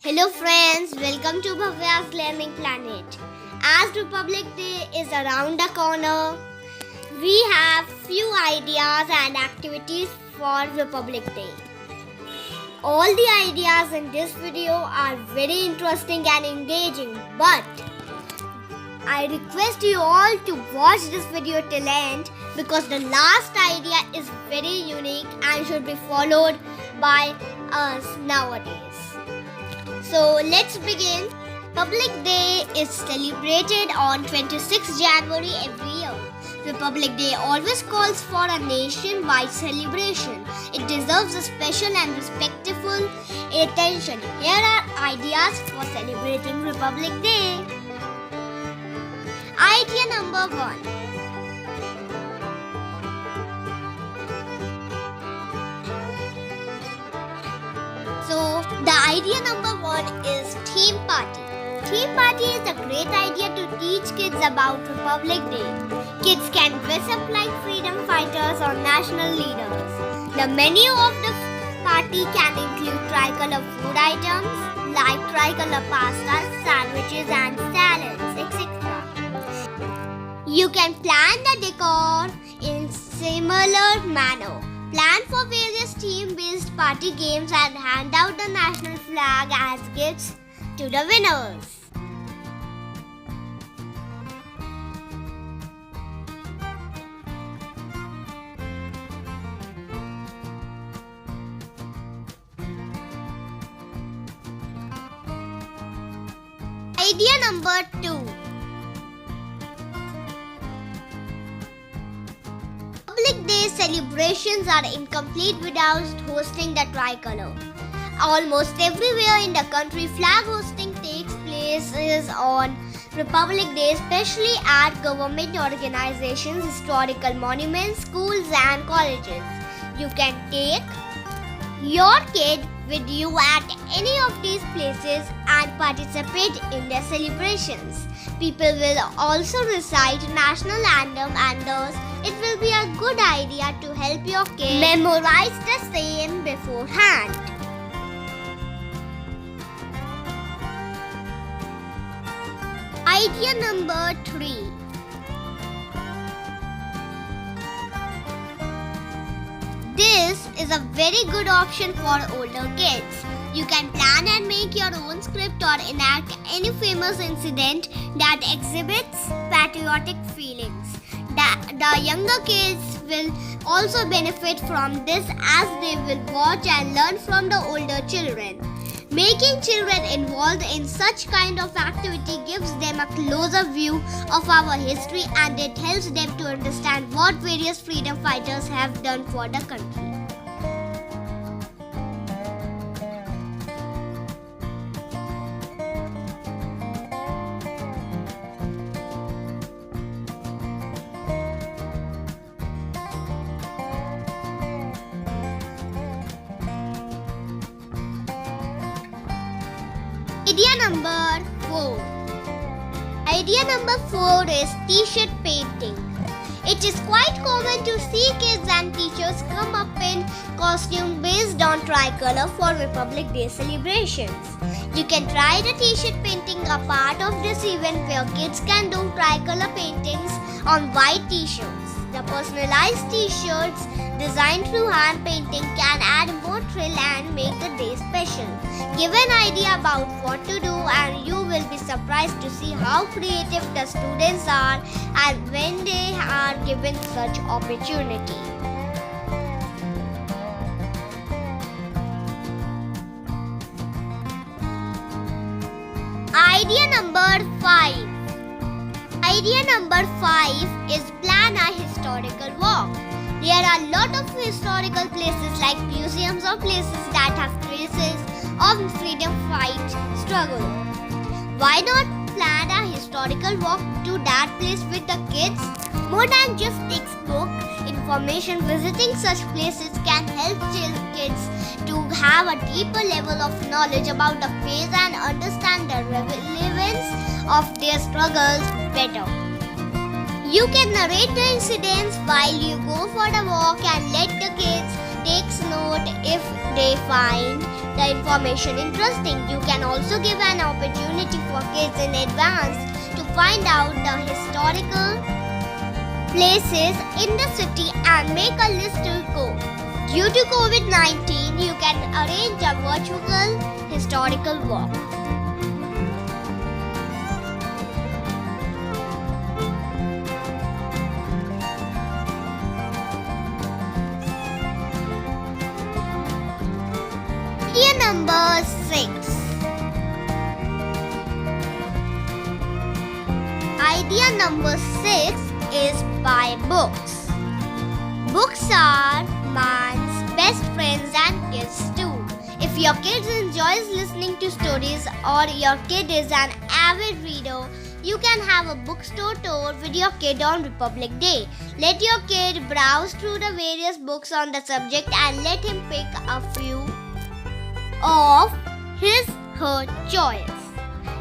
Hello friends, welcome to Bhavya's Learning Planet. As Republic Day is around the corner, we have few ideas and activities for Republic Day. All the ideas in this video are very interesting and engaging, but I request you all to watch this video till end because the last idea is very unique and should be followed by us nowadays. So let's begin. Republic Day is celebrated on 26 January every year. Republic Day always calls for a nation-wide celebration. It deserves a special and respectful attention. Here are ideas for celebrating Republic Day. Idea number 1. So, the idea number 1 is theme party. Theme party is a great idea to teach kids about Republic Day. Kids can dress up like freedom fighters or national leaders. The menu of the party can include tricolor food items like tricolor pasta, sandwiches and salads, etc. You can plan the decor in similar manner. Plan for various theme-based party games and hand out the national flag as gifts to the winners. Idea number 2. Republic Day celebrations are incomplete without hosting the tricolor. Almost everywhere in the country, flag hosting takes place on Republic Day, especially at government organizations, historical monuments, schools and colleges. You can take your kid with you at any of these places and participate in their celebrations. People will also recite national anthem and thus it will be a good idea to help your kid memorize the same beforehand. Idea number 3. This is a very good option for older kids. You can plan and make your own script or enact any famous incident that exhibits patriotic feelings. The younger kids will also benefit from this as they will watch and learn from the older children. Making children involved in such kind of activity gives them a closer view of our history and it helps them to understand what various freedom fighters have done for the country. Idea number 4. Idea number 4 is t-shirt painting. It is quite common to see kids and teachers come up in costume based on tricolor for Republic Day celebrations. You can try the t-shirt painting, a part of this event where kids can do tricolor paintings on white t-shirts. The personalized t-shirts designed through hand painting can add more thrill and make the day special. Give an idea about what to do and you will be surprised to see how creative the students are and when they are given such opportunity. Idea number 5. Idea number 5 is plan a historical walk. There are a lot of historical places like museums or places that have traces of freedom fight struggle. Why not plan a historical walk to that place with the kids? More than just textbook information, visiting such places can help kids to have a deeper level of knowledge about the phase and understand the relevance of their struggles better. You can narrate the incidents while you go for the walk and let the kids takes note if they find the information interesting. You can also give an opportunity for kids in advance to find out the historical places in the city and make a list to go. Due to COVID-19, you can arrange a virtual historical walk. Idea number 6. Idea number 6 is buy books. Books are man's best friends and kids too. If your kid enjoys listening to stories or your kid is an avid reader, you can have a bookstore tour with your kid on Republic Day. Let your kid browse through the various books on the subject and let him pick a few of her choice.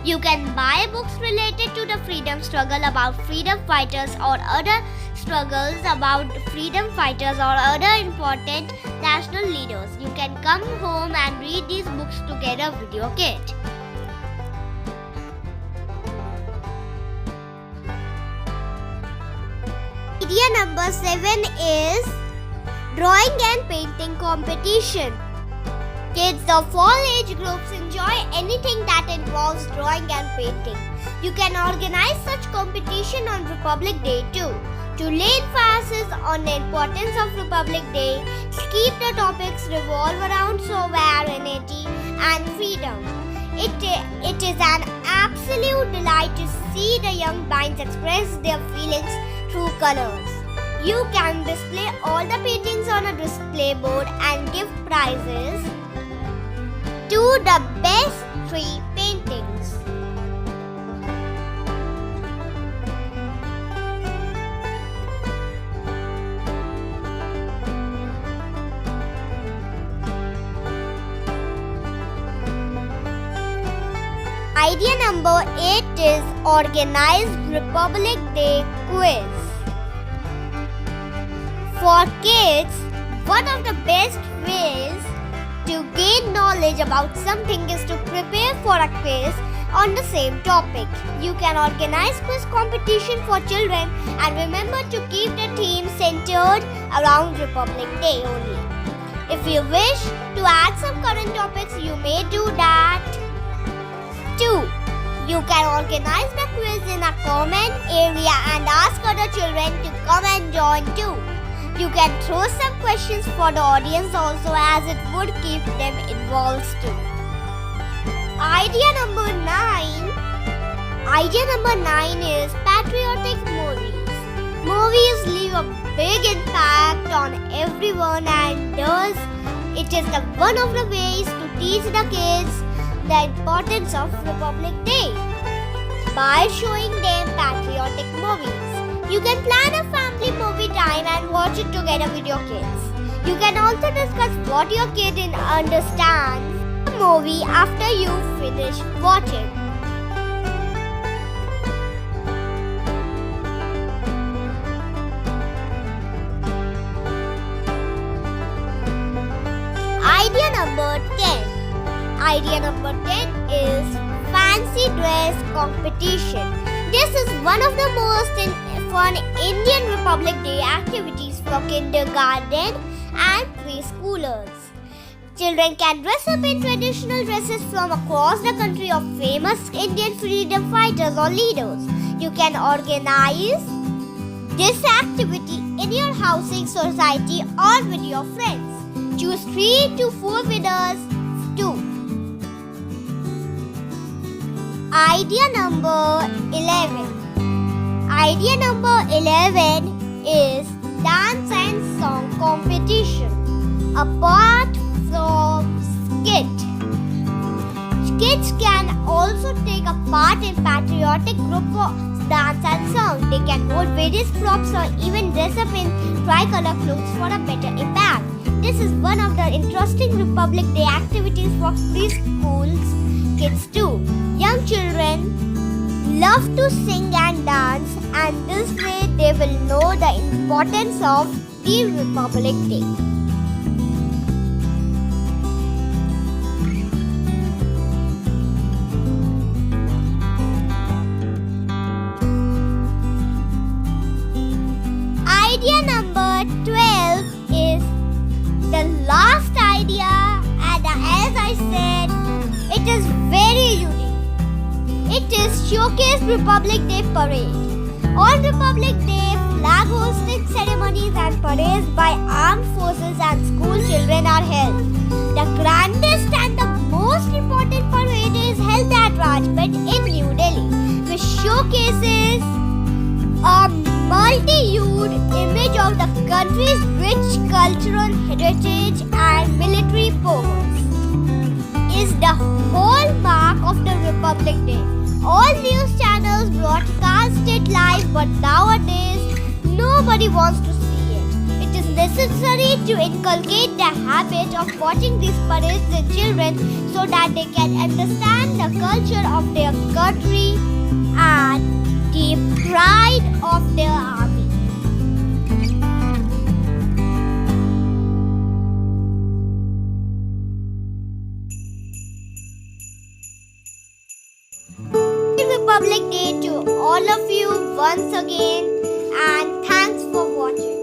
You can buy books related to the freedom struggle, about freedom fighters or other struggles about freedom fighters or other important national leaders. You can come home and read these books together with your kid. Idea number 7 is drawing and painting competition. Kids of all age groups enjoy anything that involves drawing and painting. You can organize such competition on Republic Day too. To lay emphasis on the importance of Republic Day, keep the topics revolve around sovereignty and freedom. It is an absolute delight to see the young minds express their feelings through colors. You can display all the paintings on a display board and give prizes to the best 3 paintings. Idea number 8 is organized Republic Day quiz. For kids, one of the best ways to gain knowledge about something is to prepare for a quiz on the same topic. You can organize quiz competition for children and remember to keep the theme centered around Republic Day only. If you wish to add some current topics, you may do that too. You can organize the quiz in a comment area and ask other children to come and join too. You can throw some questions for the audience also, as it would keep them involved too. Idea number 9 is patriotic movies. Movies leave a big impact on everyone, and thus it is one of the ways to teach the kids the importance of Republic Day by showing them patriotic movies. You can plan a family movie time and watch it together with your kids. You can also discuss what your kid understands the movie after you finish watching. Idea number 10. Idea number 10 is fancy dress competition. This is one of the most fun Indian Republic Day activities for kindergarten and preschoolers. Children can dress up in traditional dresses from across the country of famous Indian freedom fighters or leaders. You can organize this activity in your housing society or with your friends. Choose 3 to 4 winners too. Idea number 11. Idea number 11 is dance and song competition. Apart from skit, kids can also take a part in patriotic group dance and song. They can hold various props or even dress up in tricolor clothes for a better impact. This is one of the interesting Republic Day activities for preschool kids too. Young children love to sing and dance, and this way they will know the importance of the Republic Day. It is very unique. It is Showcase Republic Day Parade. On Republic Day, flag hosting ceremonies and parades by armed forces and school children are held. The grandest and the most important parade is held at Rajpath in New Delhi, which showcases a multi-hued image of the country's rich cultural heritage and military powers. Is the hallmark of the Republic Day. All news channels broadcast it live, but nowadays nobody wants to see it. It is necessary to inculcate the habit of watching these parades in children so that they can understand the culture of their country and the pride of their army. Republic Day to all of you once again, and thanks for watching.